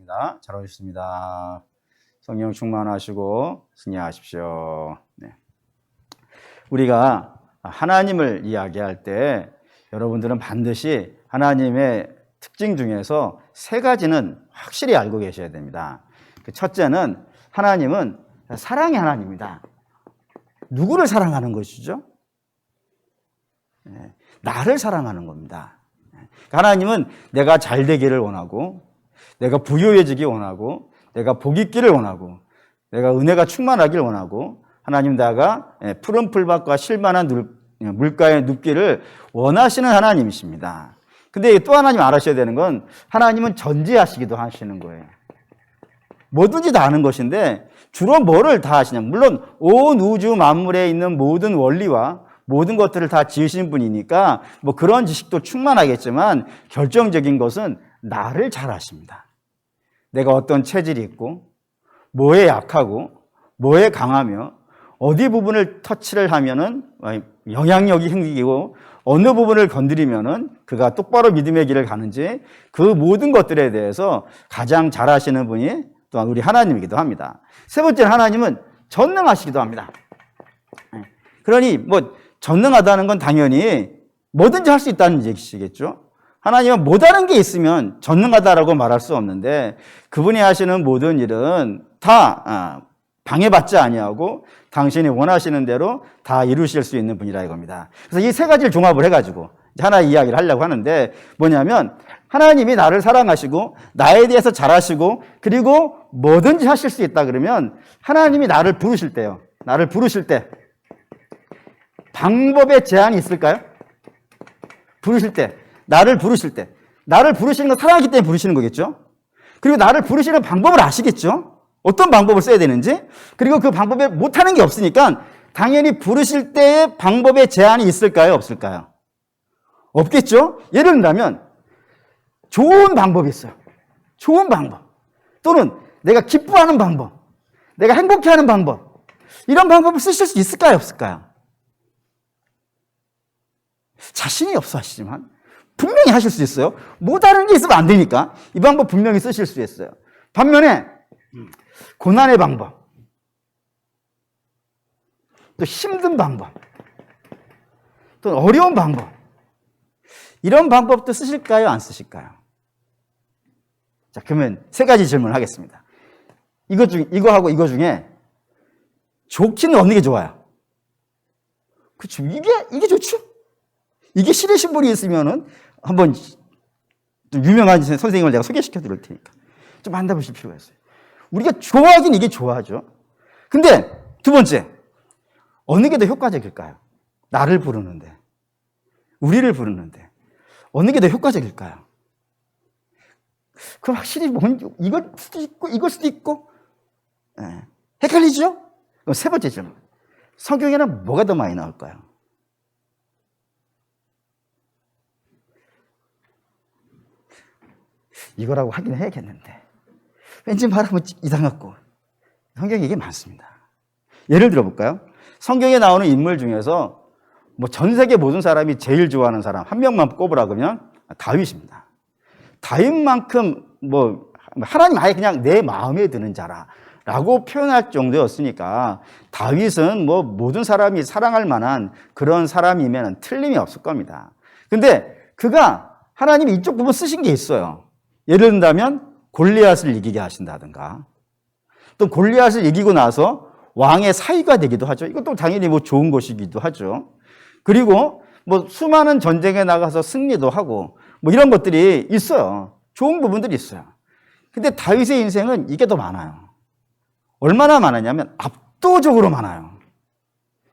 기도합니다. 잘 오셨습니다. 성령 충만하시고 승리하십시오. 네. 우리가 하나님을 이야기할 때 여러분들은 반드시 하나님의 특징 중에서 세 가지는 확실히 알고 계셔야 됩니다. 첫째는 하나님은 사랑의 하나님입니다. 누구를 사랑하는 것이죠? 나를 사랑하는 겁니다. 하나님은 내가 잘 되기를 원하고, 내가 부유해지기 원하고, 내가 복 있기를 원하고, 내가 은혜가 충만하기를 원하고, 하나님 내가 푸른 풀밭과 실만한 물가에 눕기를 원하시는 하나님이십니다. 근데 또 하나님 알으셔야 되는 건 하나님은 전지하시기도 하시는 거예요. 뭐든지 다 아는 것인데 주로 뭐를 다 하시냐. 물론 온 우주 만물에 있는 모든 원리와 모든 것들을 다 지으신 분이니까 뭐 그런 지식도 충만하겠지만 결정적인 것은 나를 잘 아십니다. 내가 어떤 체질이 있고 뭐에 약하고 뭐에 강하며 어디 부분을 터치를 하면은 영향력이 생기고 어느 부분을 건드리면은 그가 똑바로 믿음의 길을 가는지 그 모든 것들에 대해서 가장 잘 아시는 분이 또한 우리 하나님이기도 합니다. 세 번째는 하나님은 전능하시기도 합니다. 그러니 뭐 전능하다는 건 당연히 뭐든지 할 수 있다는 얘기시겠죠. 하나님은 못하는 게 있으면 전능하다라고 말할 수 없는데 그분이 하시는 모든 일은 다 방해받지 아니하고 당신이 원하시는 대로 다 이루실 수 있는 분이라 이겁니다. 그래서 이 세 가지를 종합을 해가지고 하나의 이야기를 하려고 하는데 뭐냐면 하나님이 나를 사랑하시고 나에 대해서 잘하시고 그리고 뭐든지 하실 수 있다 그러면 하나님이 나를 부르실 때요. 나를 부르실 때 방법에 제한이 있을까요? 부르실 때, 나를 부르실 때. 나를 부르시는 건 사랑하기 때문에 부르시는 거겠죠? 그리고 나를 부르시는 방법을 아시겠죠? 어떤 방법을 써야 되는지? 그리고 그 방법에 못하는 게 없으니까 당연히 부르실 때의 방법에 제한이 있을까요? 없을까요? 없겠죠? 예를 들면 좋은 방법이 있어요. 좋은 방법. 또는 내가 기뻐하는 방법. 내가 행복해하는 방법. 이런 방법을 쓰실 수 있을까요? 없을까요? 자신이 없어 하시지만 분명히 하실 수 있어요. 못하는 게 있으면 안 되니까 이 방법 분명히 쓰실 수 있어요. 반면에 고난의 방법, 또 힘든 방법, 또 어려운 방법 이런 방법도 쓰실까요? 안 쓰실까요? 자, 그러면 세 가지 질문을 하겠습니다. 이거하고 이거 중에 좋기는 어느 게 좋아요? 그렇죠. 이게 좋죠. 이게 싫으신 분이 있으면은 한번 좀 유명한 선생님을 내가 소개시켜 드릴 테니까 좀 만나보실 필요가 있어요. 우리가 좋아하긴 이게 좋아하죠. 근데 두 번째, 어느 게 더 효과적일까요? 나를 부르는데, 우리를 부르는데 어느 게 더 효과적일까요? 그럼 확실히 이걸 수도 있고 이걸 수도 있고 헷갈리죠? 그럼 세 번째 질문, 성경에는 뭐가 더 많이 나올까요? 이거라고 하긴 해야겠는데 왠지 말하면 이상하고 성경에 이게 많습니다. 예를 들어볼까요? 성경에 나오는 인물 중에서 뭐 전 세계 모든 사람이 제일 좋아하는 사람 한 명만 꼽으라 그러면 다윗입니다. 다윗만큼 뭐 하나님 아예 그냥 내 마음에 드는 자라라고 표현할 정도였으니까 다윗은 뭐 모든 사람이 사랑할 만한 그런 사람이면 틀림이 없을 겁니다. 근데 그가 하나님이 이쪽 부분 쓰신 게 있어요. 예를 든다면 골리앗을 이기게 하신다든가 또 골리앗을 이기고 나서 왕의 사위가 되기도 하죠. 이것도 당연히 뭐 좋은 것이기도 하죠. 그리고 뭐 수많은 전쟁에 나가서 승리도 하고 뭐 이런 것들이 있어요. 좋은 부분들이 있어요. 근데 다윗의 인생은 이게 더 많아요. 얼마나 많았냐면 압도적으로 많아요.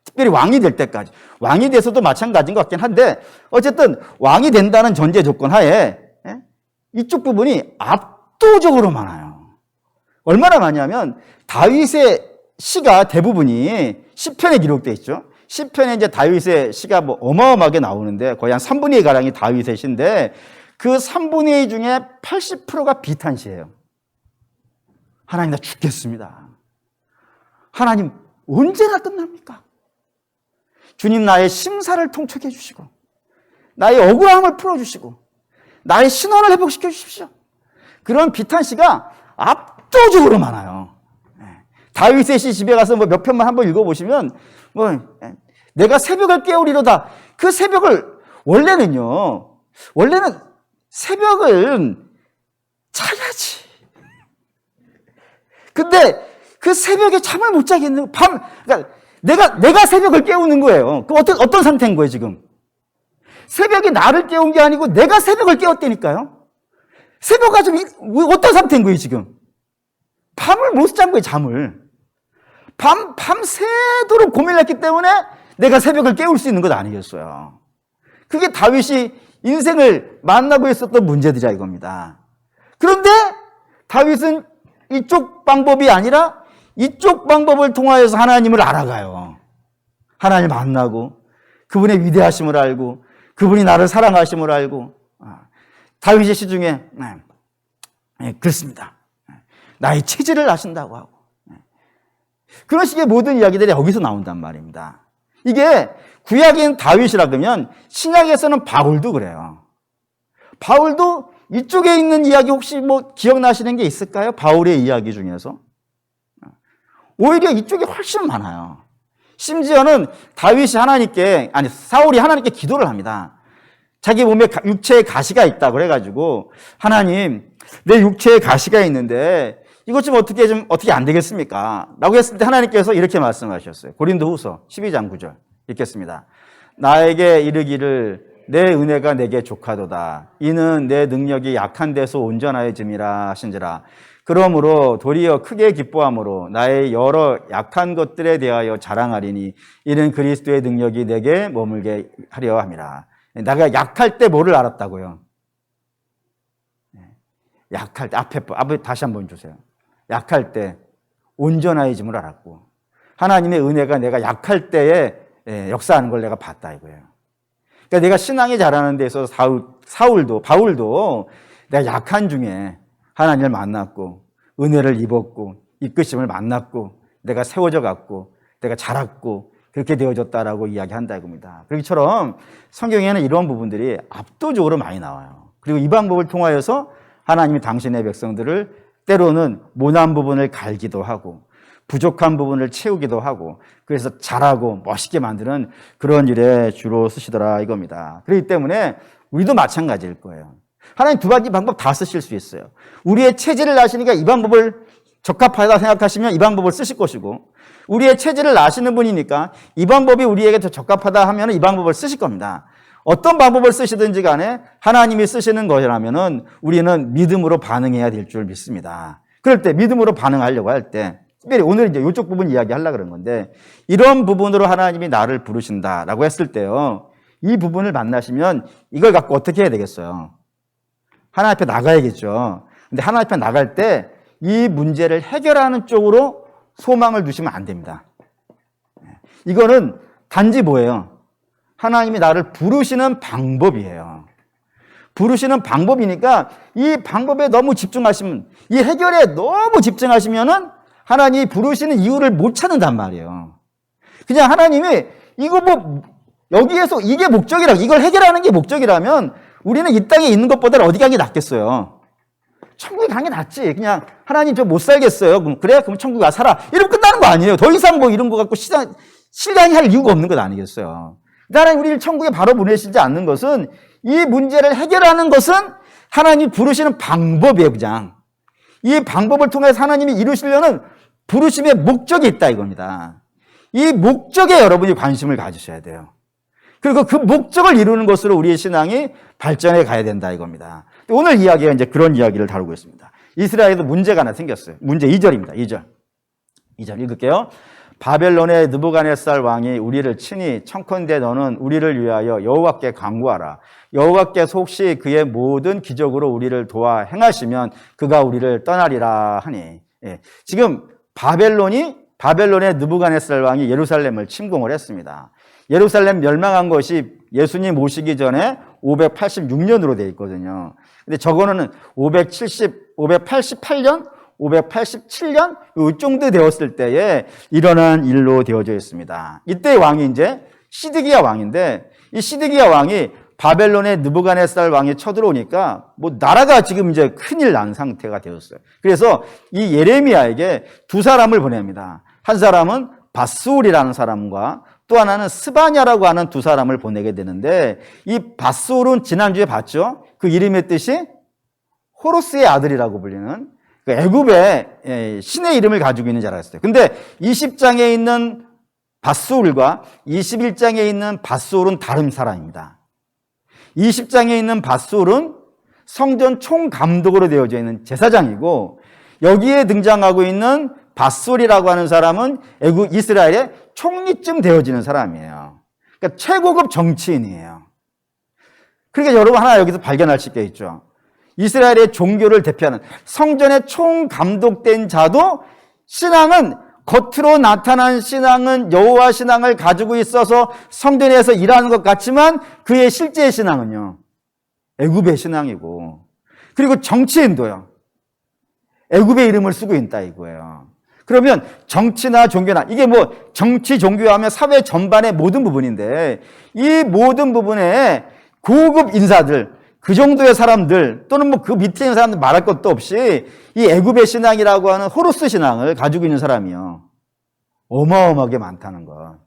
특별히 왕이 될 때까지. 왕이 돼서도 마찬가지인 것 같긴 한데 어쨌든 왕이 된다는 전제 조건 하에 이쪽 부분이 압도적으로 많아요. 얼마나 많냐면 다윗의 시가 대부분이 시편에 기록되어 있죠. 시편에 이제 다윗의 시가 뭐 어마어마하게 나오는데 거의 한 3분의 2 가량이 다윗의 시인데 그 3분의 2 중에 80%가 비탄시예요. 하나님 나 죽겠습니다. 하나님 언제나 끝납니까? 주님 나의 심사를 통촉해 주시고 나의 억울함을 풀어주시고 나의 신원을 회복시켜 주십시오. 그런 비탄시가 압도적으로 많아요. 다윗의 시 집에 가서 뭐 몇 편만 한번 읽어보시면 내가 새벽을 깨우리로다. 그 새벽을 원래는 새벽은 자야지. 근데 그 새벽에 잠을 못 자겠는 그러니까 내가 새벽을 깨우는 거예요. 그 어떤 상태인 거예요, 지금? 새벽이 나를 깨운 게 아니고 내가 새벽을 깨웠다니까요. 새벽가 좀 어떤 상태인 거예요, 지금? 밤을 못 잔 거예요, 잠을. 밤새도록 고민을 했기 때문에 내가 새벽을 깨울 수 있는 것 아니겠어요. 그게 다윗이 인생을 만나고 있었던 문제들이야 이겁니다. 그런데 다윗은 이쪽 방법이 아니라 이쪽 방법을 통하여서 하나님을 알아가요. 하나님을 만나고 그분의 위대하심을 알고 그분이 나를 사랑하심을 알고 다윗의 시 중에 그렇습니다. 나의 체질을 아신다고 하고 그런 식의 모든 이야기들이 여기서 나온단 말입니다. 이게 구약인 다윗이라 그러면 신약에서는 바울도 그래요. 바울도 이쪽에 있는 이야기 혹시 뭐 기억나시는 게 있을까요? 바울의 이야기 중에서. 오히려 이쪽이 훨씬 많아요. 심지어는 다윗이 사울이 하나님께 기도를 합니다. 자기 몸에 육체에 가시가 있다 그래가지고 하나님 내 육체에 가시가 있는데 이것 좀 어떻게 안 되겠습니까? 라고 했을 때 하나님께서 이렇게 말씀하셨어요. 고린도후서 12장 9절 읽겠습니다. 나에게 이르기를 내 은혜가 내게 족하도다. 이는 내 능력이 약한 데서 온전하여짐이라 하신지라. 그러므로 도리어 크게 기뻐함으로 나의 여러 약한 것들에 대하여 자랑하리니 이는 그리스도의 능력이 내게 머물게 하려 함이라. 내가 약할 때 뭐를 알았다고요? 약할 때 앞에 다시 한번 주세요. 약할 때 온전해짐을 알았고 하나님의 은혜가 내가 약할 때에 역사하는 걸 내가 봤다 이거예요. 그러니까 내가 신앙이 자라는 데 있어서 바울도 내가 약한 중에 하나님을 만났고 은혜를 입었고 이끄심을 만났고 내가 세워져 갔고 내가 자랐고 그렇게 되어졌다라고 이야기한다 이겁니다. 그렇기처럼 성경에는 이런 부분들이 압도적으로 많이 나와요. 그리고 이 방법을 통하여서 하나님이 당신의 백성들을 때로는 모난 부분을 갈기도 하고 부족한 부분을 채우기도 하고 그래서 잘하고 멋있게 만드는 그런 일에 주로 쓰시더라 이겁니다. 그렇기 때문에 우리도 마찬가지일 거예요. 하나님 두 가지 방법 다 쓰실 수 있어요. 우리의 체질을 아시니까 이 방법을 적합하다 생각하시면 이 방법을 쓰실 것이고 우리의 체질을 아시는 분이니까 이 방법이 우리에게 더 적합하다 하면 이 방법을 쓰실 겁니다. 어떤 방법을 쓰시든지 간에 하나님이 쓰시는 것이라면 우리는 믿음으로 반응해야 될 줄 믿습니다. 그럴 때 믿음으로 반응하려고 할 때 특별히 오늘 이제 이쪽 부분 이야기하려고 그런 건데 이런 부분으로 하나님이 나를 부르신다라고 했을 때요. 이 부분을 만나시면 이걸 갖고 어떻게 해야 되겠어요? 하나님 앞에 나가야겠죠. 근데 하나님 앞에 나갈 때 이 문제를 해결하는 쪽으로 소망을 두시면 안 됩니다. 이거는 단지 뭐예요? 하나님이 나를 부르시는 방법이에요. 부르시는 방법이니까 이 방법에 너무 집중하시면 이 해결에 너무 집중하시면은 하나님이 부르시는 이유를 못 찾는단 말이에요. 그냥 하나님이 이거 뭐 여기에서 이게 이걸 해결하는 게 목적이라면 우리는 이 땅에 있는 것보다 어디 가는 게 낫겠어요. 천국에 가는 게 낫지. 그냥 하나님 저 못 살겠어요. 그럼 천국 가 살아. 이러면 끝나는 거 아니에요. 더 이상 뭐 이런 거 갖고 실랑이 할 이유가 없는 것 아니겠어요. 하나님 우리를 천국에 바로 보내시지 않는 것은 이 문제를 해결하는 것은 하나님이 부르시는 방법이에요. 그냥 이 방법을 통해서 하나님이 이루시려는 부르심의 목적이 있다 이겁니다. 이 목적에 여러분이 관심을 가지셔야 돼요. 그리고 그 목적을 이루는 것으로 우리의 신앙이 발전해 가야 된다 이겁니다. 오늘 이야기가 이제 그런 이야기를 다루고 있습니다. 이스라엘에도 문제가 하나 생겼어요. 문제 2절입니다. 2절 읽을게요. 바벨론의 느부갓네살 왕이 우리를 치니 청컨대 너는 우리를 위하여 여호와께 간구하라. 여호와께서 혹시 그의 모든 기적으로 우리를 도와 행하시면 그가 우리를 떠나리라 하니. 지금 바벨론의 느부갓네살 왕이 예루살렘을 침공을 했습니다. 예루살렘 멸망한 것이 예수님 오시기 전에 586년으로 되어 있거든요. 근데 저거는 588년, 587년 이 정도 되었을 때에 일어난 일로 되어져 있습니다. 이때 왕이 이제 시드기야 왕인데 이 시드기야 왕이 바벨론의 느부갓네살 왕이 쳐들어오니까 뭐 나라가 지금 이제 큰일 난 상태가 되었어요. 그래서 이 예레미야에게 두 사람을 보냅니다. 한 사람은 밧수울이라는 사람과 또 하나는 스바냐라고 하는 두 사람을 보내게 되는데, 이 밧수울은 지난주에 봤죠? 그 이름의 뜻이 호루스의 아들이라고 불리는 애굽의 신의 이름을 가지고 있는 자라였어요. 근데 20장에 있는 밧수울과 21장에 있는 밧수울은 다른 사람입니다. 20장에 있는 밧수울은 성전 총감독으로 되어져 있는 제사장이고, 여기에 등장하고 있는 밧수울이라고 하는 사람은 애굽 이스라엘의 총리쯤 되어지는 사람이에요. 그러니까 최고급 정치인이에요. 그러니까 여러분 하나 여기서 발견하실 게 있죠. 이스라엘의 종교를 대표하는 성전의 총감독된 자도 신앙은, 겉으로 나타난 신앙은 여호와 신앙을 가지고 있어서 성전에서 일하는 것 같지만 그의 실제 신앙은요, 애굽의 신앙이고, 그리고 정치인도요, 애굽의 이름을 쓰고 있다 이거예요. 그러면 정치나 종교나, 이게 뭐 정치, 종교하면 사회 전반의 모든 부분인데, 이 모든 부분에 고급 인사들, 그 정도의 사람들 또는 뭐 그 밑에 있는 사람들 말할 것도 없이 이 애굽의 신앙이라고 하는 호루스 신앙을 가지고 있는 사람이요, 어마어마하게 많다는 것.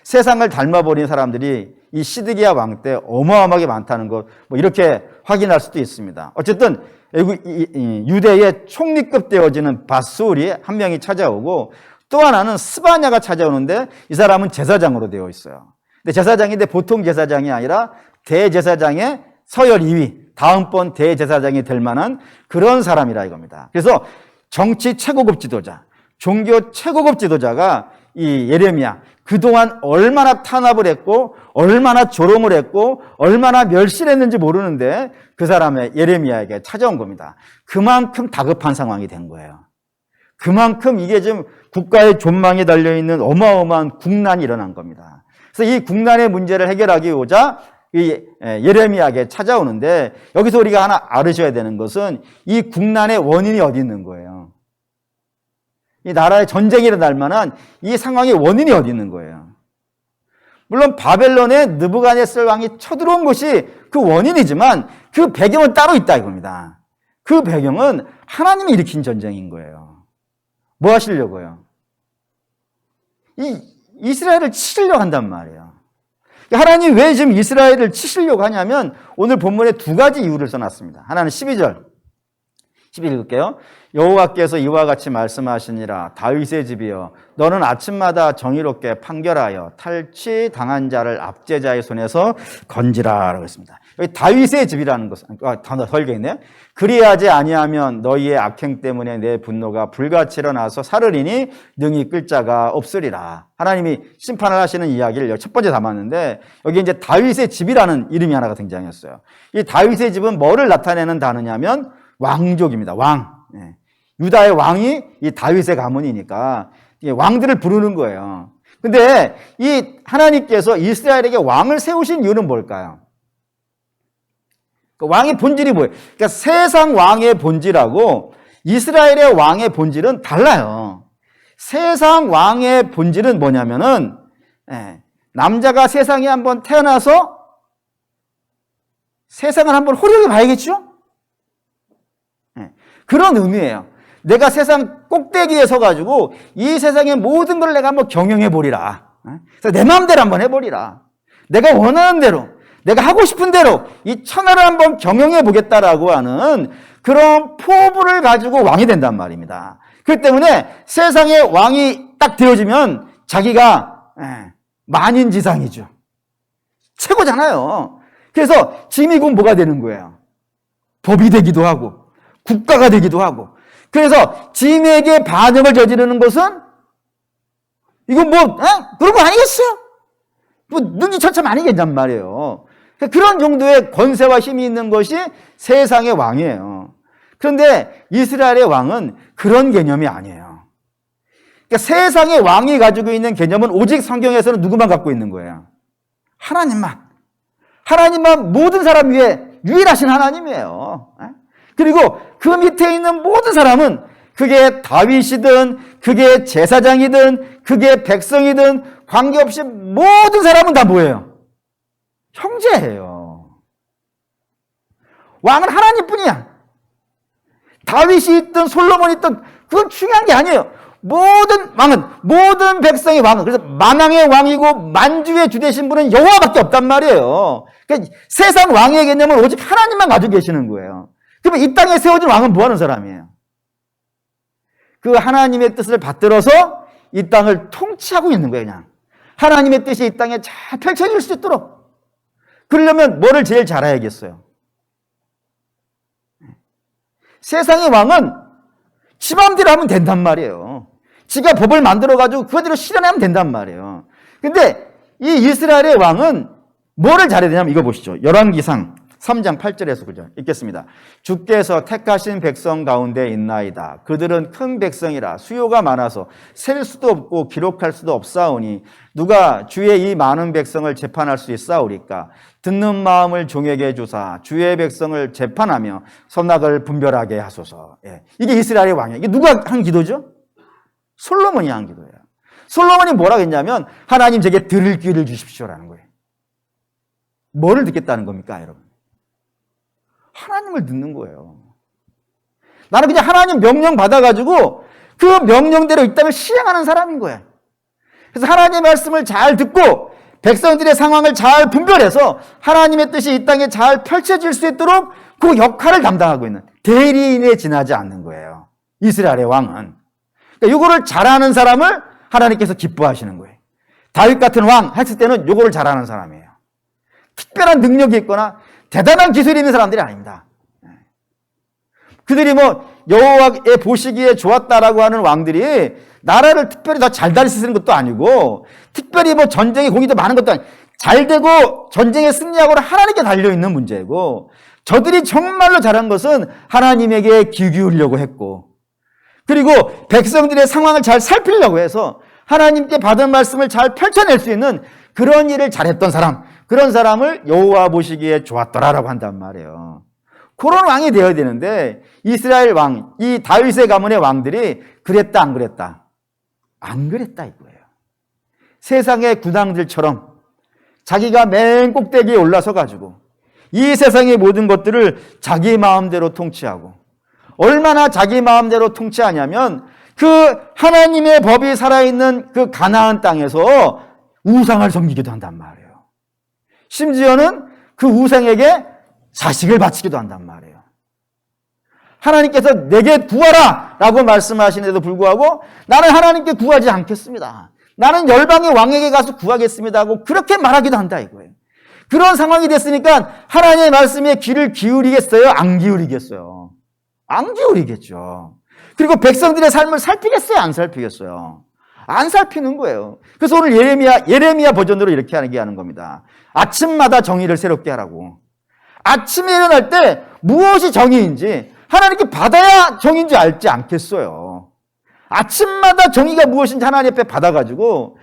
세상을 닮아버린 사람들이 이 시드기야 왕 때 어마어마하게 많다는 것, 뭐 이렇게 확인할 수도 있습니다. 어쨌든 유대의 총리급 되어지는 밧수울이 한 명이 찾아오고, 또 하나는 스바냐가 찾아오는데 이 사람은 제사장으로 되어 있어요. 근데 제사장인데 보통 제사장이 아니라 대제사장의 서열 2위, 다음번 대제사장이 될 만한 그런 사람이라 이겁니다. 그래서 정치 최고급 지도자, 종교 최고급 지도자가 이 예레미야, 그동안 얼마나 탄압을 했고 얼마나 조롱을 했고 얼마나 멸시했는지 모르는데 그 사람의 예레미야에게 찾아온 겁니다. 그만큼 다급한 상황이 된 거예요. 그만큼 이게 지금 국가의 존망이 달려있는 어마어마한 국난이 일어난 겁니다. 그래서 이 국난의 문제를 해결하기보자 이 예레미야에게 찾아오는데, 여기서 우리가 하나 알으셔야 되는 것은 이 국난의 원인이 어디 있는 거예요. 이 나라에 전쟁이 일어날 만한 이 상황의 원인이 어디 있는 거예요. 물론 바벨론의 느부갓네살 왕이 쳐들어온 것이 그 원인이지만 그 배경은 따로 있다 이겁니다. 그 배경은 하나님이 일으킨 전쟁인 거예요. 뭐 하시려고요? 이 이스라엘을 치시려고 한단 말이에요. 하나님 왜 지금 이스라엘을 치시려고 하냐면 오늘 본문에 두 가지 이유를 써놨습니다. 하나는 12절. 12 읽을게요. 여호와께서 이와 같이 말씀하시니라. 다윗의 집이여, 너는 아침마다 정의롭게 판결하여 탈취당한 자를 압제자의 손에서 건지라. 라고 했습니다. 여기 다윗의 집이라는 것은, 단어 설계 있네요. 그리하지 아니하면 너희의 악행 때문에 내 분노가 불같이 일어나서 사르리니 능히 끌 자가 없으리라. 하나님이 심판을 하시는 이야기를 첫 번째 담았는데, 여기 이제 다윗의 집이라는 이름이 하나가 등장했어요. 이 다윗의 집은 뭐를 나타내는 단어냐면 왕족입니다. 왕. 유다의 왕이 이 다윗의 가문이니까 왕들을 부르는 거예요. 근데 이 하나님께서 이스라엘에게 왕을 세우신 이유는 뭘까요? 그 왕의 본질이 뭐예요? 그러니까 세상 왕의 본질하고 이스라엘의 왕의 본질은 달라요. 세상 왕의 본질은 뭐냐면은, 남자가 세상에 한번 태어나서 세상을 한번 호련히 봐야겠죠? 그런 의미예요. 내가 세상 꼭대기에 서가지고 이 세상의 모든 걸 내가 한번 경영해 보리라. 그래서 내 마음대로 한번 해보리라. 내가 원하는 대로, 내가 하고 싶은 대로 이 천하를 한번 경영해 보겠다라고 하는 그런 포부를 가지고 왕이 된단 말입니다. 그렇기 때문에 세상의 왕이 딱 되어지면 자기가 만인지상이죠. 최고잖아요. 그래서 짐이군 뭐가 되는 거예요? 법이 되기도 하고 국가가 되기도 하고. 그래서 짐에게 반역을 저지르는 것은 이건 그런 거 아니겠어요? 뭐 능지처참 아니겠단 말이에요. 그런 정도의 권세와 힘이 있는 것이 세상의 왕이에요. 그런데 이스라엘의 왕은 그런 개념이 아니에요. 그러니까 세상의 왕이 가지고 있는 개념은 오직 성경에서는 누구만 갖고 있는 거예요? 하나님만. 하나님만 모든 사람 위에 유일하신 하나님이에요. 그리고 그 밑에 있는 모든 사람은 그게 다윗이든 그게 제사장이든 그게 백성이든 관계없이 모든 사람은 다 뭐예요? 형제예요. 왕은 하나님뿐이야. 다윗이 있든 솔로몬이 있든 그건 중요한 게 아니에요. 모든 왕은, 모든 백성의 왕은, 그래서 만왕의 왕이고 만주의 주 되신 분은 여호와밖에 없단 말이에요. 그러니까 세상 왕의 개념을 오직 하나님만 가지고 계시는 거예요. 그러면 이 땅에 세워진 왕은 뭐 하는 사람이에요? 그 하나님의 뜻을 받들어서 이 땅을 통치하고 있는 거예요, 그냥. 하나님의 뜻이 이 땅에 잘 펼쳐질 수 있도록. 그러려면 뭐를 제일 잘 알아야겠어요? 세상의 왕은 지 마음대로 하면 된단 말이에요. 지가 법을 만들어가지고 그거대로 실현하면 된단 말이에요. 근데 이 이스라엘의 왕은 뭐를 잘해야 되냐면 이거 보시죠. 열왕기상 3장 8절에서 그죠? 읽겠습니다. 주께서 택하신 백성 가운데 있나이다. 그들은 큰 백성이라 수요가 많아서 셀 수도 없고 기록할 수도 없사오니 누가 주의 이 많은 백성을 재판할 수 있사오리까? 듣는 마음을 종에게 주사 주의 백성을 재판하며 선악을 분별하게 하소서. 예. 이게 이스라엘의 왕이에요. 이게 누가 한 기도죠? 솔로몬이 한 기도예요. 솔로몬이 뭐라고 했냐면 하나님 제게 들을 귀를 주십시오라는 거예요. 뭐를 듣겠다는 겁니까, 여러분? 하나님을 듣는 거예요. 나는 그냥 하나님 명령 받아가지고 그 명령대로 이 땅을 시행하는 사람인 거예요. 그래서 하나님의 말씀을 잘 듣고 백성들의 상황을 잘 분별해서 하나님의 뜻이 이 땅에 잘 펼쳐질 수 있도록 그 역할을 담당하고 있는 대리인에 지나지 않는 거예요. 이스라엘의 왕은. 그러니까 이거를 잘하는 사람을 하나님께서 기뻐하시는 거예요. 다윗 같은 왕 했을 때는 이거를 잘하는 사람이에요. 특별한 능력이 있거나 대단한 기술이 있는 사람들이 아닙니다. 그들이 뭐 여호와의 보시기에 좋았다라고 하는 왕들이 나라를 특별히 더 잘 다스리는 것도 아니고 특별히 뭐 전쟁의 공이 더 많은 것도 아니고 잘 되고 전쟁에 승리하고는 하나님께 달려있는 문제고 저들이 정말로 잘한 것은 하나님에게 귀 기울이려고 했고 그리고 백성들의 상황을 잘 살피려고 해서 하나님께 받은 말씀을 잘 펼쳐낼 수 있는 그런 일을 잘했던 사람, 그런 사람을 여호와 보시기에 좋았더라라고 한단 말이에요. 그런 왕이 되어야 되는데 이스라엘 왕, 이 다윗의 가문의 왕들이 그랬다 안 그랬다? 안 그랬다 이거예요. 세상의 군왕들처럼 자기가 맨 꼭대기에 올라서 가지고 이 세상의 모든 것들을 자기 마음대로 통치하고 얼마나 자기 마음대로 통치하냐면 그 하나님의 법이 살아있는 그 가나안 땅에서 우상을 섬기기도 한단 말이에요. 심지어는 그 우상에게 자식을 바치기도 한단 말이에요. 하나님께서 내게 구하라 라고 말씀하시는데도 불구하고 나는 하나님께 구하지 않겠습니다. 나는 열방의 왕에게 가서 구하겠습니다 하고 그렇게 말하기도 한다 이거예요. 그런 상황이 됐으니까 하나님의 말씀에 귀를 기울이겠어요? 안 기울이겠어요? 안 기울이겠죠. 그리고 백성들의 삶을 살피겠어요? 안 살피겠어요? 안 살피는 거예요. 그래서 오늘 예레미야 버전으로 이렇게 하는 겁니다. 아침마다 정의를 새롭게 하라고. 아침에 일어날 때 무엇이 정의인지 하나님께 받아야 정의인지 알지 않겠어요. 아침마다 정의가 무엇인지 하나님 앞에 받아가지고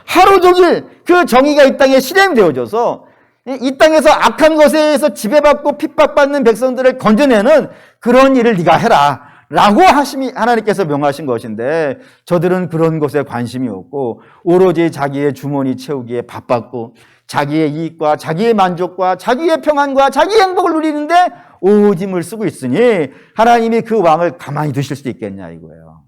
하루 종일 그 정의가 이 땅에 실행되어져서 이 땅에서 악한 것에 의해서 지배받고 핍박받는 백성들을 건져내는 그런 일을 네가 해라 라고 하나님께서 명하신 것인데 저들은 그런 것에 관심이 없고 오로지 자기의 주머니 채우기에 바빴고 자기의 이익과 자기의 만족과 자기의 평안과 자기의 행복을 누리는데 오짐을 쓰고 있으니 하나님이 그 왕을 가만히 두실 수 있겠냐 이거예요.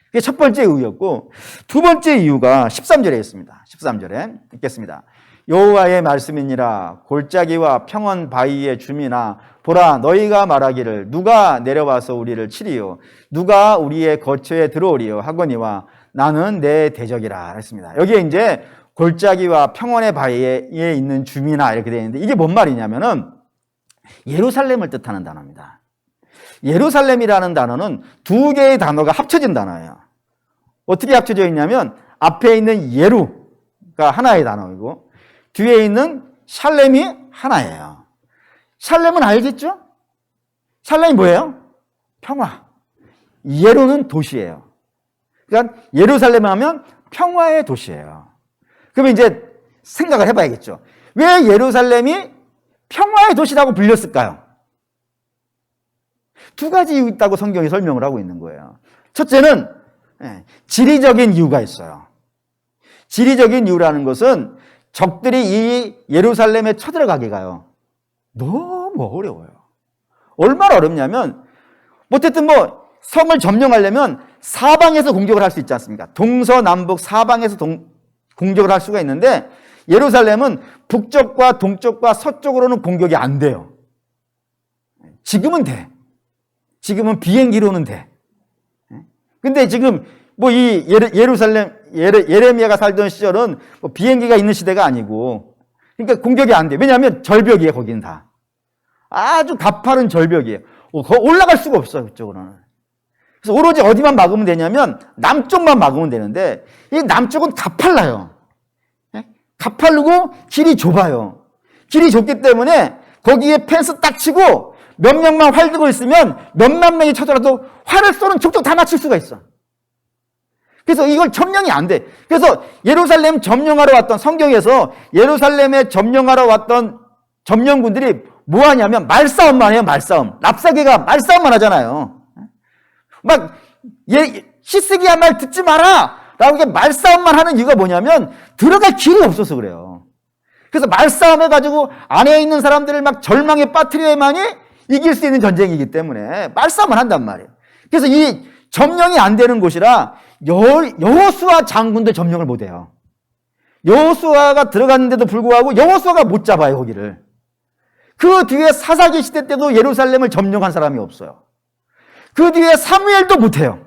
그게 첫 번째 이유였고 두 번째 이유가 13절에 있습니다. 13절에 읽겠습니다. 여호와의 말씀이니라 골짜기와 평원 바위의 주민아 보라 너희가 말하기를 누가 내려와서 우리를 치리요 누가 우리의 거처에 들어오리요 하거니와 나는 내 대적이라 했습니다. 여기에 이제 골짜기와 평원의 바위에 있는 주민아 이렇게 되어 있는데 이게 뭔 말이냐면은 예루살렘을 뜻하는 단어입니다. 예루살렘이라는 단어는 두 개의 단어가 합쳐진 단어예요. 어떻게 합쳐져 있냐면 앞에 있는 예루가 하나의 단어이고 뒤에 있는 샬렘이 하나예요. 샬렘은 알겠죠? 샬렘이 뭐예요? 평화. 예루는 도시예요. 그러니까 예루살렘 하면 평화의 도시예요. 그러면 이제 생각을 해봐야겠죠. 왜 예루살렘이 평화의 도시라고 불렸을까요? 두 가지 이유 있다고 성경이 설명을 하고 있는 거예요. 첫째는 지리적인 이유가 있어요. 지리적인 이유라는 것은 적들이 이 예루살렘에 쳐들어가기가요. 너무 어려워요. 얼마나 어렵냐면, 어쨌든 뭐 성을 점령하려면 사방에서 공격을 할 수 있지 않습니까? 동서남북 사방에서 공격을 할 수가 있는데, 예루살렘은 북쪽과 동쪽과 서쪽으로는 공격이 안 돼요. 지금은 돼. 지금은 비행기로는 돼. 근데 지금 뭐 이 예루살렘, 예레미야가 살던 시절은 뭐 비행기가 있는 시대가 아니고, 그러니까 공격이 안 돼. 왜냐하면 절벽이에요, 거기는 다. 아주 가파른 절벽이에요. 올라갈 수가 없어요, 그쪽으로는. 그래서 오로지 어디만 막으면 되냐면 남쪽만 막으면 되는데, 이 남쪽은 가팔라요. 가파르고 길이 좁아요. 길이 좁기 때문에 거기에 펜스 딱 치고 몇 명만 활 들고 있으면 몇만 명이 쳐들어도 활을 쏘는 족족 다 맞출 수가 있어. 그래서 이걸 점령이 안 돼. 그래서 예루살렘 점령하러 왔던, 성경에서 예루살렘에 점령하러 왔던 점령군들이 뭐 하냐면 말싸움만 해요, 말싸움. 랍사개가 말싸움만 하잖아요. 막, 히스기야 말 듣지 마라! 라고 말싸움만 하는 이유가 뭐냐면 들어갈 길이 없어서 그래요. 그래서 말싸움 해가지고 안에 있는 사람들을 막 절망에 빠뜨려야만이 이길 수 있는 전쟁이기 때문에 말싸움을 한단 말이에요. 그래서 이 점령이 안 되는 곳이라 여호수아 장군도 점령을 못 해요. 여호수아가 들어갔는데도 불구하고 여호수아가 못 잡아요, 거기를. 그 뒤에 사사기 시대 때도 예루살렘을 점령한 사람이 없어요. 그 뒤에 사무엘도 못 해요.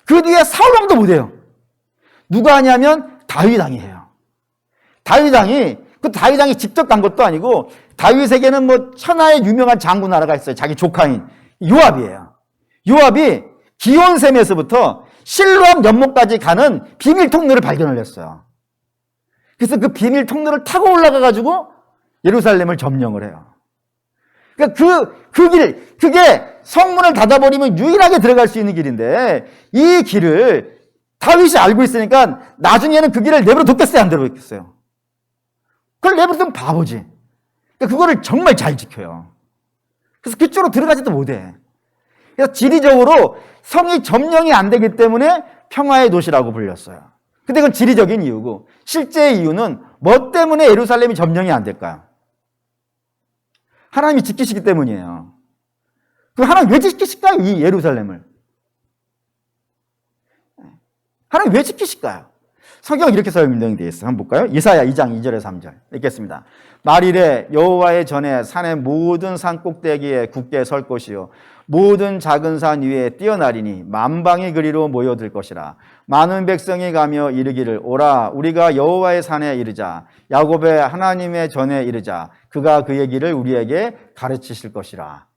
그 뒤에 사울왕도 못 해요. 누가 하냐면 다윗 왕이 해요. 다윗 왕이 직접 간 것도 아니고, 다윗에게는 뭐 천하의 유명한 장군 하나가 있어요. 자기 조카인 요압이에요. 요압이 기온샘에서부터 실로암 연못까지 가는 비밀 통로를 발견을 했어요. 그래서 그 비밀 통로를 타고 올라가가지고 예루살렘을 점령을 해요. 그러니까 그게 성문을 닫아버리면 유일하게 들어갈 수 있는 길인데, 이 길을 다윗이 알고 있으니까 나중에는 그 길을 내버려 뒀겠어요, 안 내버려 뒀겠어요? 그걸 내버려 두면 바보지. 그러니까 그거를 정말 잘 지켜요. 그래서 그쪽으로 들어가지도 못해. 그래서 지리적으로 성이 점령이 안 되기 때문에 평화의 도시라고 불렸어요. 근데 그건 지리적인 이유고, 실제의 이유는 뭐 때문에 예루살렘이 점령이 안 될까요? 하나님이 지키시기 때문이에요. 그럼 하나님 왜 지키실까요, 이 예루살렘을? 하나님 왜 지키실까요? 성경은 이렇게 설명되어 있어요. 한번 볼까요? 이사야 2장 2절에서 3절 읽겠습니다. 말일에 여호와의 전에 산의 모든 산 꼭대기에 굳게 설 것이요 모든 작은 산 위에 뛰어나리니 만방의 그리로 모여들 것이라. 많은 백성이 가며 이르기를 오라 우리가 여호와의 산에 이르자 야곱의 하나님의 전에 이르자 그가 그의 길을 우리에게 가르치실 것이라.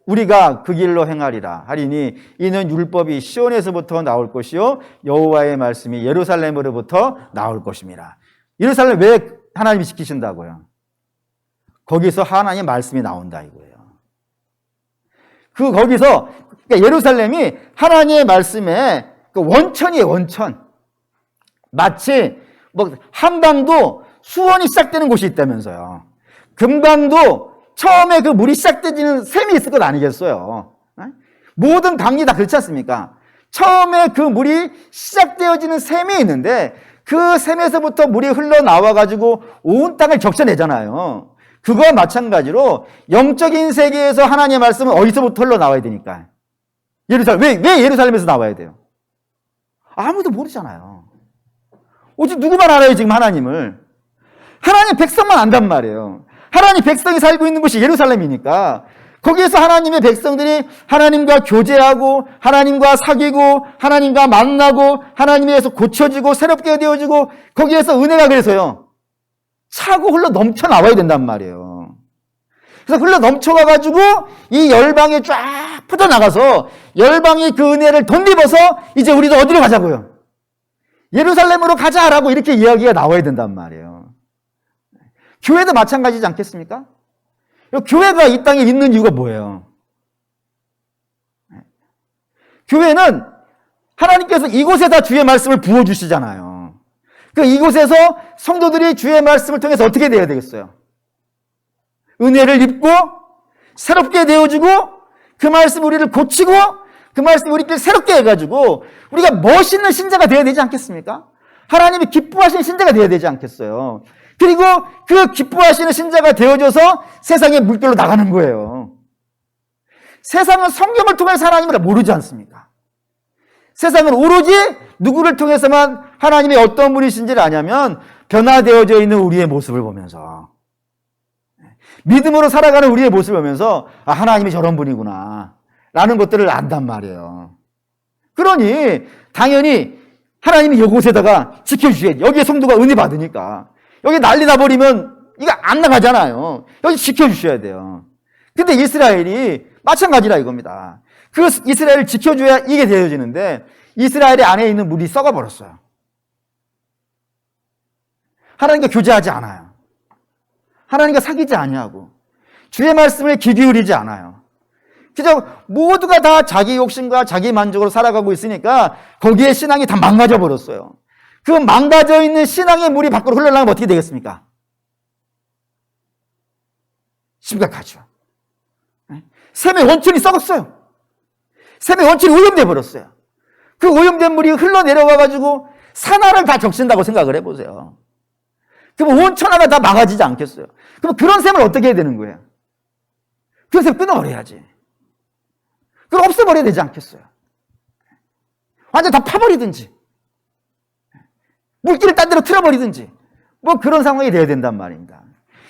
우리가 그 길로 행하리라 하리니 이는 율법이 시온에서부터 나올 것이요 여호와의 말씀이 예루살렘으로부터 나올 것입니다. 예루살렘 왜 하나님이 지키신다고요? 거기서 하나님의 말씀이 나온다 이거예요. 거기서 그러니까 예루살렘이 하나님의 말씀의 원천이에요, 원천. 마치 뭐 한강도 수원이 시작되는 곳이 있다면서요. 금강도 처음에 그 물이 시작되지는 샘이 있을 것 아니겠어요? 모든 강이 다 그렇지 않습니까? 처음에 그 물이 시작되어지는 샘이 있는데 그 샘에서부터 물이 흘러나와가지고 온 땅을 적셔내잖아요. 그거와 마찬가지로 영적인 세계에서 하나님의 말씀은 어디서부터 흘러나와야 되니까. 왜 예루살렘에서 나와야 돼요? 아무도 모르잖아요. 오직 누구만 알아요, 지금 하나님을. 하나님 백성만 안단 말이에요. 하나님 백성이 살고 있는 곳이 예루살렘이니까 거기에서 하나님의 백성들이 하나님과 교제하고 하나님과 사귀고 하나님과 만나고 하나님에서 고쳐지고 새롭게 되어지고 거기에서 은혜가 그래서요 차고 흘러 넘쳐 나와야 된단 말이에요. 그래서 흘러 넘쳐가가지고 이 열방에 쫙 퍼져나가서 열방이 그 은혜를 덧입어서 이제 우리도 어디로 가자고요? 예루살렘으로 가자라고 이렇게 이야기가 나와야 된단 말이에요. 교회도 마찬가지지 않겠습니까? 교회가 이 땅에 있는 이유가 뭐예요? 교회는 하나님께서 이곳에다 주의 말씀을 부어주시잖아요. 이곳에서 성도들이 주의 말씀을 통해서 어떻게 되어야 되겠어요? 은혜를 입고 새롭게 되어지고 그 말씀 우리를 고치고 그 말씀 우리끼리 새롭게 해가지고 우리가 멋있는 신자가 되어야 되지 않겠습니까? 하나님이 기뻐하시는 신자가 되어야 되지 않겠어요? 그리고 그 기뻐하시는 신자가 되어져서 세상의 물결로 나가는 거예요. 세상은 성경을 통해서 하나님을 모르지 않습니까? 세상은 오로지 누구를 통해서만 하나님이 어떤 분이신지를 아냐면 변화되어져 있는 우리의 모습을 보면서, 믿음으로 살아가는 우리의 모습을 보면서 하나님이 저런 분이구나 라는 것들을 안단 말이에요. 그러니 당연히 하나님이 이곳에다가 지켜주셔야지. 여기에 성도가 은혜 받으니까. 여기 난리 나버리면 이거 안 나가잖아요. 여기 지켜주셔야 돼요. 근데 이스라엘이 마찬가지라 이겁니다. 그 이스라엘을 지켜줘야 이게 되어지는데 이스라엘의 안에 있는 물이 썩어버렸어요. 하나님과 교제하지 않아요. 하나님과 사귀지 아니하고 주의 말씀에 귀 기울이지 않아요. 그저 모두가 다 자기 욕심과 자기 만족으로 살아가고 있으니까 거기에 신앙이 다 망가져 버렸어요. 그 망가져 있는 신앙의 물이 밖으로 흘러나가면 어떻게 되겠습니까? 심각하죠. 샘의 원천이 썩었어요. 샘의 원천이 오염돼 버렸어요. 그 오염된 물이 흘러내려와가지고 산하를 다 적신다고 생각을 해보세요. 그럼 온천 하나 다 망가지지 않겠어요? 그럼 그런 샘을 어떻게 해야 되는 거예요? 그 샘 끊어버려야지. 그걸 없애버려야 되지 않겠어요? 완전 다 파버리든지, 물기를 딴 데로 틀어버리든지, 뭐 그런 상황이 돼야 된단 말입니다.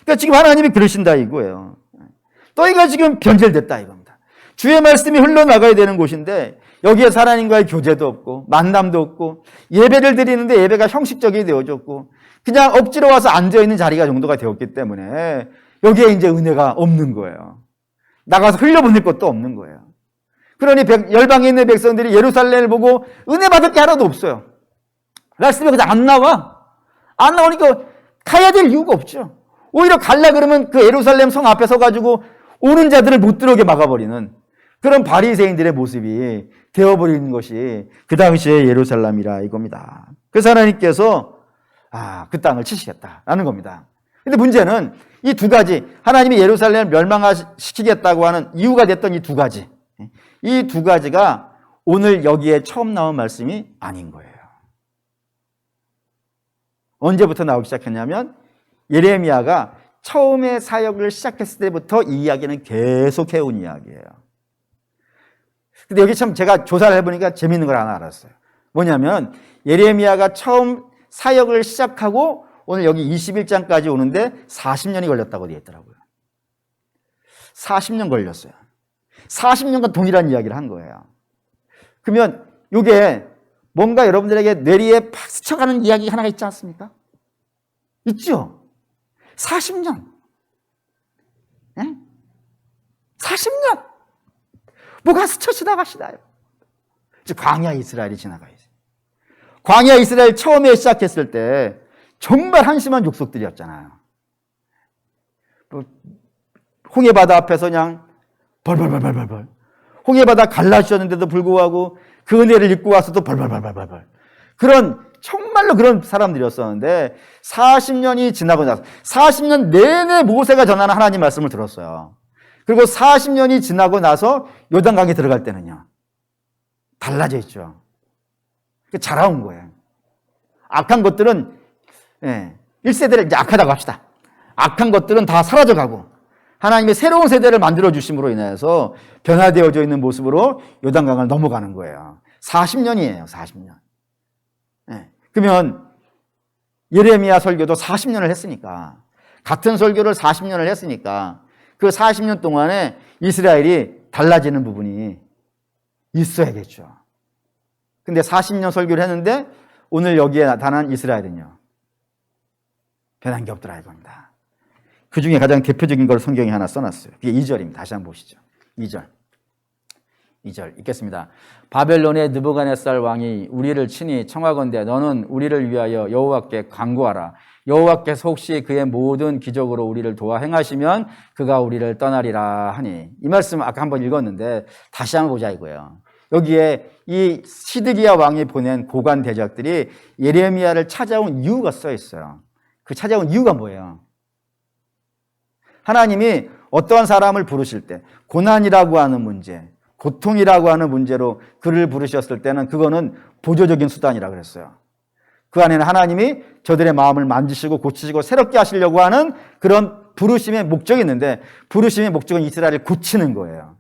그러니까 지금 하나님이 그러신다 이거예요. 너희가 지금 변절됐다 이겁니다. 주의 말씀이 흘러나가야 되는 곳인데 여기에 하나님과의 교제도 없고 만남도 없고 예배를 드리는데 예배가 형식적이 되어졌고 그냥 억지로 와서 앉아있는 자리가 정도가 되었기 때문에 여기에 이제 은혜가 없는 거예요. 나가서 흘려보낼 것도 없는 거예요. 그러니 열방에 있는 백성들이 예루살렘을 보고 은혜 받을 게 하나도 없어요. 말씀이 그냥 안 나와. 안 나오니까 가야 될 이유가 없죠. 오히려 갈라 그러면 그 예루살렘 성 앞에 서가지고 오는 자들을 못 들어오게 막아버리는 그런 바리새인들의 모습이 되어버리는 것이 그 당시의 예루살렘이라 이겁니다. 그래서 하나님께서 그 땅을 치시겠다라는 겁니다. 근데 문제는 이 두 가지, 하나님이 예루살렘을 멸망시키겠다고 하는 이유가 됐던 이 두 가지, 이 두 가지가 오늘 여기에 처음 나온 말씀이 아닌 거예요. 언제부터 나오기 시작했냐면 예레미야가 처음에 사역을 시작했을 때부터 이 이야기는 계속 해온 이야기예요. 근데 여기 참 제가 조사를 해보니까 재밌는 걸 하나 알았어요. 뭐냐면 예레미야가 처음 사역을 시작하고 오늘 여기 21장까지 오는데 40년이 걸렸다고 되어 있더라고요. 40년 걸렸어요. 40년간 동일한 이야기를 한 거예요. 그러면 이게 뭔가 여러분들에게 뇌리에 팍 스쳐가는 이야기 하나가 있지 않습니까? 있죠? 40년. 네? 40년. 뭐가 스쳐 지나가시나요? 광야 이스라엘이 지나가야지. 광야 이스라엘 처음에 시작했을 때 정말 한심한 족속들이었잖아요. 홍해바다 앞에서 그냥 벌벌벌벌벌. 홍해바다 갈라주셨는데도 불구하고 그 은혜를 입고 와서도 벌벌벌벌벌. 그런 정말로 그런 사람들이었었는데 40년이 지나고 나서 40년 내내 모세가 전하는 하나님 말씀을 들었어요. 그리고 40년이 지나고 나서 요단강에 들어갈 때는요. 달라져 있죠. 자라온 거예요. 악한 것들은 1세대를 이제 악하다고 합시다. 악한 것들은 다 사라져가고 하나님의 새로운 세대를 만들어 주심으로 인해서 변화되어져 있는 모습으로 요단강을 넘어가는 거예요. 40년이에요. 40년. 그러면 예레미야 설교도 40년을 했으니까 같은 설교를 40년을 했으니까 그 40년 동안에 이스라엘이 달라지는 부분이 있어야겠죠. 근데 40년 설교를 했는데 오늘 여기에 나타난 이스라엘은요. 변한 게 없더라 이겁니다. 그 중에 가장 대표적인 걸 성경에 하나 써놨어요. 그게 2절입니다. 다시 한번 보시죠. 2절 읽겠습니다. 바벨론의 느부갓네살 왕이 우리를 친히 청하건대 너는 우리를 위하여 여호와께 간구하라. 여호와께서 혹시 그의 모든 기적으로 우리를 도와 행하시면 그가 우리를 떠나리라 하니. 이 말씀 아까 한번 읽었는데 다시 한번 보자 이거예요. 여기에 이 시드기야 왕이 보낸 고관 대적들이 예레미야를 찾아온 이유가 써 있어요. 그 찾아온 이유가 뭐예요? 하나님이 어떠한 사람을 부르실 때 고난이라고 하는 문제, 고통이라고 하는 문제로 그를 부르셨을 때는 그거는 보조적인 수단이라 그랬어요. 그 안에는 하나님이 저들의 마음을 만지시고 고치시고 새롭게 하시려고 하는 그런 부르심의 목적이 있는데 부르심의 목적은 이스라엘을 고치는 거예요.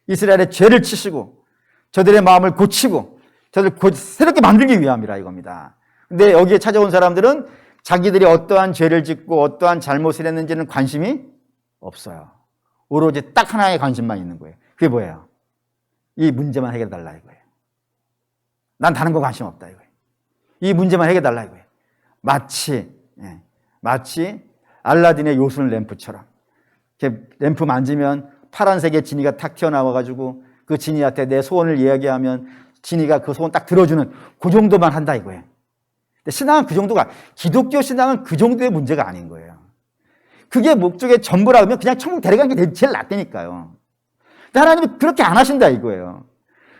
이스라엘의 죄를 치시고 저들의 마음을 고치고 저들 새롭게 만들기 위함이라 이겁니다. 근데 여기에 찾아온 사람들은 자기들이 어떠한 죄를 짓고 어떠한 잘못을 했는지는 관심이 없어요. 오로지 딱 하나의 관심만 있는 거예요. 그게 뭐예요? 이 문제만 해결해 달라 이거예요. 난 다른 거 관심 없다 이거예요. 이 문제만 해결해 달라 이거예요. 마치 알라딘의 요술 램프처럼 이렇게 램프 만지면 파란색의 지니가 탁 튀어나와가지고 그 지니한테 내 소원을 이야기하면 지니가 그 소원 딱 들어주는 그 정도만 한다 이거예요. 근데 신앙은 그 정도가, 기독교 신앙은 그 정도의 문제가 아닌 거예요. 그게 목적의 전부라 하면 그냥 천국 데려가는 게 제일 낫다니까요. 근데 하나님이 그렇게 안 하신다 이거예요.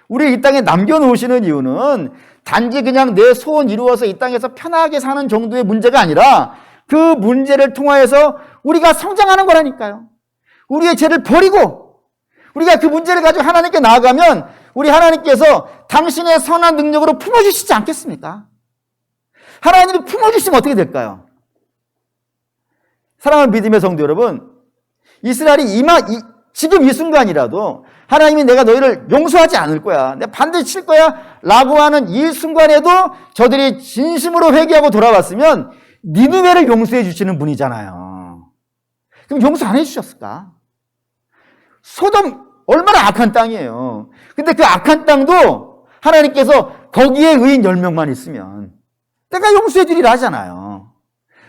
우리 이 땅에 남겨놓으시는 이유는 단지 그냥 내 소원 이루어서 이 땅에서 편하게 사는 정도의 문제가 아니라 그 문제를 통하여서 우리가 성장하는 거라니까요. 우리의 죄를 버리고 우리가 그 문제를 가지고 하나님께 나아가면 우리 하나님께서 당신의 선한 능력으로 품어주시지 않겠습니까? 하나님이 품어주시면 어떻게 될까요? 사랑하는 믿음의 성도 여러분, 이스라엘이 지금 이 순간이라도 하나님이 내가 너희를 용서하지 않을 거야, 내가 반드시 칠 거야 라고 하는 이 순간에도 저들이 진심으로 회개하고 돌아왔으면 니느웨를 용서해 주시는 분이잖아요. 그럼 용서 안 해주셨을까? 소돔 얼마나 악한 땅이에요. 근데 그 악한 땅도 하나님께서 거기에 의인 10명만 있으면 내가 용서해 주리라 하잖아요.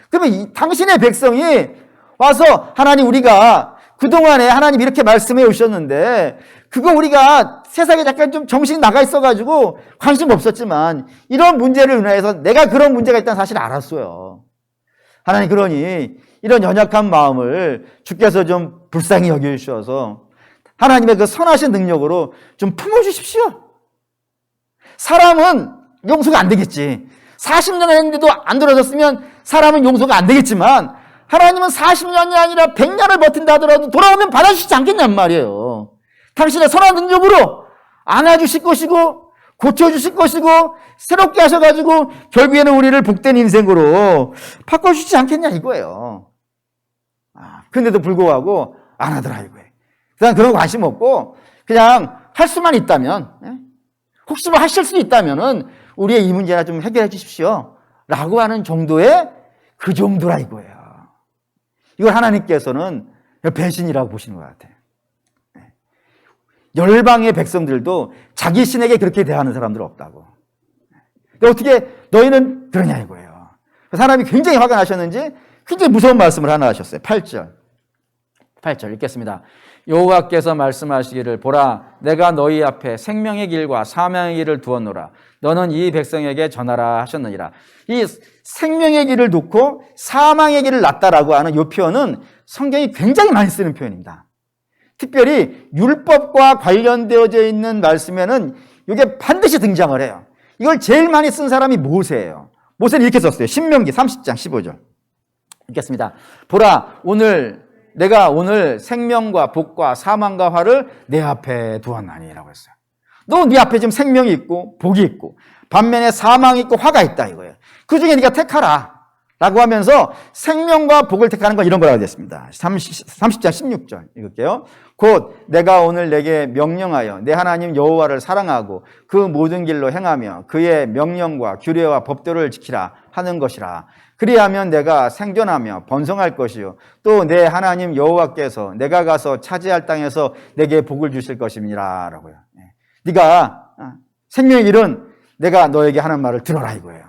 그러면 당신의 백성이 와서 하나님, 우리가 그동안에 하나님 이렇게 말씀해 오셨는데 그거 우리가 세상에 약간 좀 정신이 나가 있어가지고 관심 없었지만 이런 문제를 인해서 내가 그런 문제가 있다는 사실을 알았어요. 하나님, 그러니 이런 연약한 마음을 주께서 좀 불쌍히 여겨주셔서 하나님의 그 선하신 능력으로 좀 품어주십시오. 사람은 용서가 안 되겠지. 40년 했는데도 안 들어졌으면 사람은 용서가 안 되겠지만 하나님은 40년이 아니라 100년을 버틴다 하더라도 돌아오면 받아주시지 않겠냔 말이에요. 당신의 선한 능력으로 안아주실 것이고 고쳐주실 것이고 새롭게 하셔가지고 결국에는 우리를 복된 인생으로 바꿔주시지 않겠냐 이거예요. 근데도 불구하고 안 하더라 이거예요. 그냥 그런 거 관심 없고 그냥 할 수만 있다면, 혹시 뭐 하실 수 있다면은 우리의 이 문제나 좀 해결해 주십시오 라고 하는 정도의 그 정도라 이거예요. 이걸 하나님께서는 배신이라고 보시는 것 같아요. 열방의 백성들도 자기 신에게 그렇게 대하는 사람들 없다고. 근데 어떻게 너희는 그러냐 이거예요. 사람이 굉장히 화가 나셨는지 굉장히 무서운 말씀을 하나 하셨어요. 8절 읽겠습니다. 여호와께서 말씀하시기를, 보라, 내가 너희 앞에 생명의 길과 사망의 길을 두었노라. 너는 이 백성에게 전하라 하셨느니라. 이 생명의 길을 놓고 사망의 길을 놨다라고 하는 이 표현은 성경이 굉장히 많이 쓰는 표현입니다. 특별히 율법과 관련되어져 있는 말씀에는 이게 반드시 등장을 해요. 이걸 제일 많이 쓴 사람이 모세예요. 모세는 이렇게 썼어요. 신명기 30장 15절 읽겠습니다. 보라, 내가 오늘 생명과 복과 사망과 화를 내 앞에 두었나니라고 했어요. 너 네 앞에 지금 생명이 있고 복이 있고 반면에 사망이 있고 화가 있다 이거예요. 그 중에 네가 택하라 라고 하면서 생명과 복을 택하는 건 이런 거라고 됐습니다. 30장 16절 읽을게요. 곧 내가 오늘 내게 명령하여 내 하나님 여호와를 사랑하고 그 모든 길로 행하며 그의 명령과 규례와 법도를 지키라 하는 것이라. 그리하면 내가 생존하며 번성할 것이요 또 내 하나님 여호와께서 내가 가서 차지할 땅에서 내게 복을 주실 것입니다 라고요. 네가 생명의 길은 내가 너에게 하는 말을 들어라 이거예요.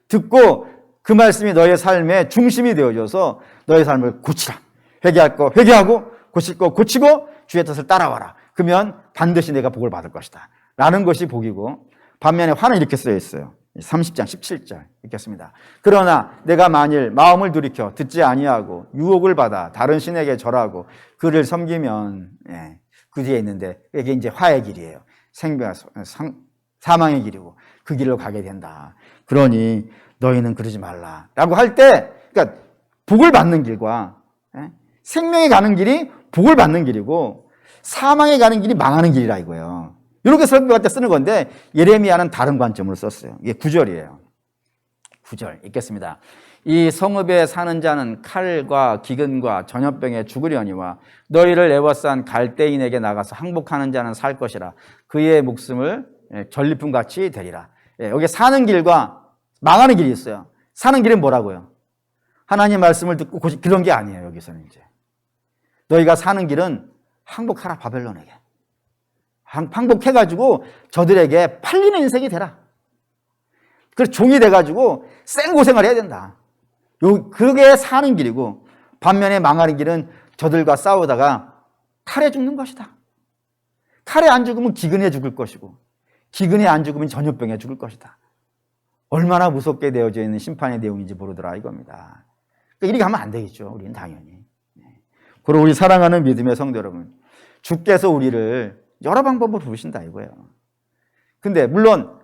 듣고 그 말씀이 너의 삶의 중심이 되어줘서 너의 삶을 고치라. 회개할 거 회개하고 고칠 거 고치고 주의 뜻을 따라와라. 그러면 반드시 내가 복을 받을 것이다 라는 것이 복이고, 반면에 화는 이렇게 쓰여 있어요. 30장 17절 읽겠습니다. 그러나 내가 만일 마음을 돌이켜 듣지 아니하고 유혹을 받아 다른 신에게 절하고 그를 섬기면, 그 뒤에 있는데 이게 이제 화의 길이에요. 사망의 길이고 그 길로 가게 된다. 그러니 너희는 그러지 말라 라고 할 때, 그러니까 복을 받는 길과 생명에 가는 길이 복을 받는 길이고 사망에 가는 길이 망하는 길이라 이거예요. 이렇게 설교할 때 쓰는 건데 예레미야는 다른 관점으로 썼어요. 이게 9절이에요. 9절 읽겠습니다. 이 성읍에 사는 자는 칼과 기근과 전염병에 죽으려니와 너희를 애워싼 갈대인에게 나가서 항복하는 자는 살 것이라. 그의 목숨을 전리품같이 되리라. 여기 사는 길과 망하는 길이 있어요. 사는 길은 뭐라고요? 하나님 말씀을 듣고 그런 게 아니에요. 여기서는 이제 너희가 사는 길은 항복하라. 바벨론에게 항복해가지고 저들에게 팔리는 인생이 되라. 그래서 종이 돼가지고 생고생을 해야 된다. 그게 사는 길이고, 반면에 망하는 길은 저들과 싸우다가 칼에 죽는 것이다. 칼에 안 죽으면 기근에 죽을 것이고, 기근에 안 죽으면 전염병에 죽을 것이다. 얼마나 무섭게 되어져 있는 심판의 내용인지 모르더라 이겁니다. 그러니까 이렇게 하면 안 되겠죠. 우리는 당연히. 그리고 우리 사랑하는 믿음의 성도 여러분, 주께서 우리를 여러 방법으로 부르신다 이거예요. 근데 물론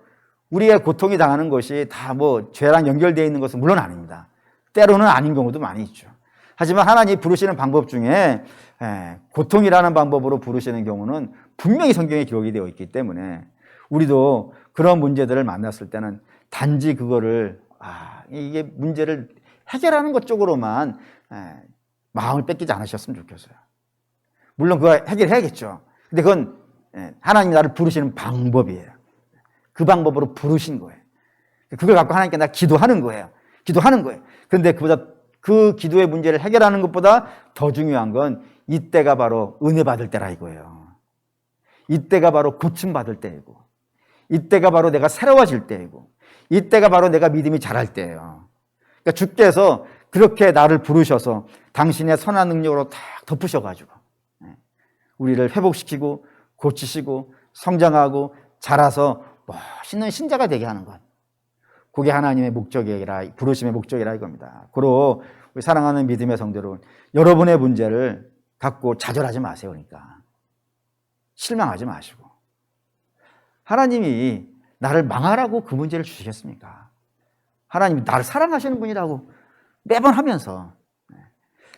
우리가 고통이 당하는 것이 다 뭐 죄랑 연결되어 있는 것은 물론 아닙니다. 때로는 아닌 경우도 많이 있죠. 하지만 하나님이 부르시는 방법 중에 고통이라는 방법으로 부르시는 경우는 분명히 성경에 기록이 되어 있기 때문에 우리도 그런 문제들을 만났을 때는 단지 그거를 이게 문제를 해결하는 것 쪽으로만 마음을 뺏기지 않으셨으면 좋겠어요. 물론 그거 해결해야겠죠. 근데 그건 하나님이 나를 부르시는 방법이에요. 그 방법으로 부르신 거예요. 그걸 갖고 하나님께 나 기도하는 거예요. 그런데 그보다 그 기도의 문제를 해결하는 것보다 더 중요한 건 이때가 바로 은혜 받을 때라 이거예요. 이때가 바로 고침 받을 때이고, 이때가 바로 내가 새로워질 때이고, 이때가 바로 내가 믿음이 자랄 때예요. 그러니까 주께서 그렇게 나를 부르셔서 당신의 선한 능력으로 탁 덮으셔가지고 우리를 회복시키고 고치시고 성장하고 자라서 멋있는 신자가 되게 하는 것. 그게 하나님의 목적이라, 부르심의 목적이라 이겁니다. 그리고 우리 사랑하는 믿음의 성도 여러분, 여러분의 문제를 갖고 좌절하지 마세요. 그러니까 실망하지 마시고, 하나님이 나를 망하라고 그 문제를 주시겠습니까? 하나님이 나를 사랑하시는 분이라고 매번 하면서,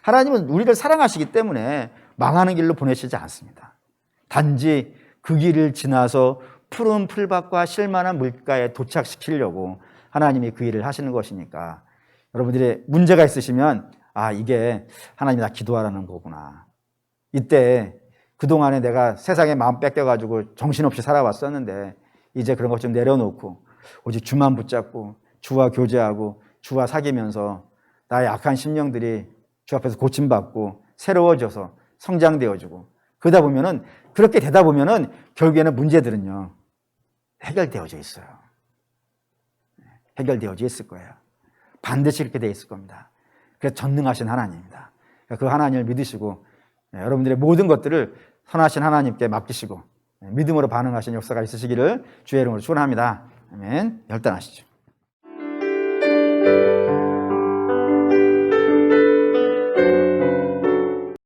하나님은 우리를 사랑하시기 때문에 망하는 길로 보내시지 않습니다. 단지 그 길을 지나서 푸른 풀밭과 실만한 물가에 도착시키려고 하나님이 그 일을 하시는 것이니까, 여러분들이 문제가 있으시면 이게 하나님이 나 기도하라는 거구나. 이때 그동안에 내가 세상에 마음 뺏겨가지고 정신없이 살아왔었는데 이제 그런 것 좀 내려놓고 오직 주만 붙잡고 주와 교제하고 주와 사귀면서 나의 악한 심령들이 주 앞에서 고침받고 새로워져서 성장되어지고, 그렇게 되다 보면은 결국에는 문제들은요 해결되어져 있어요. 해결되어져 있을 거예요. 반드시 그렇게 되어 있을 겁니다. 그래서 전능하신 하나님입니다. 그 하나님을 믿으시고 여러분들의 모든 것들을 선하신 하나님께 맡기시고 믿음으로 반응하시는 역사가 있으시기를 주의 이름으로 축원합니다. 아멘. 결단하시죠.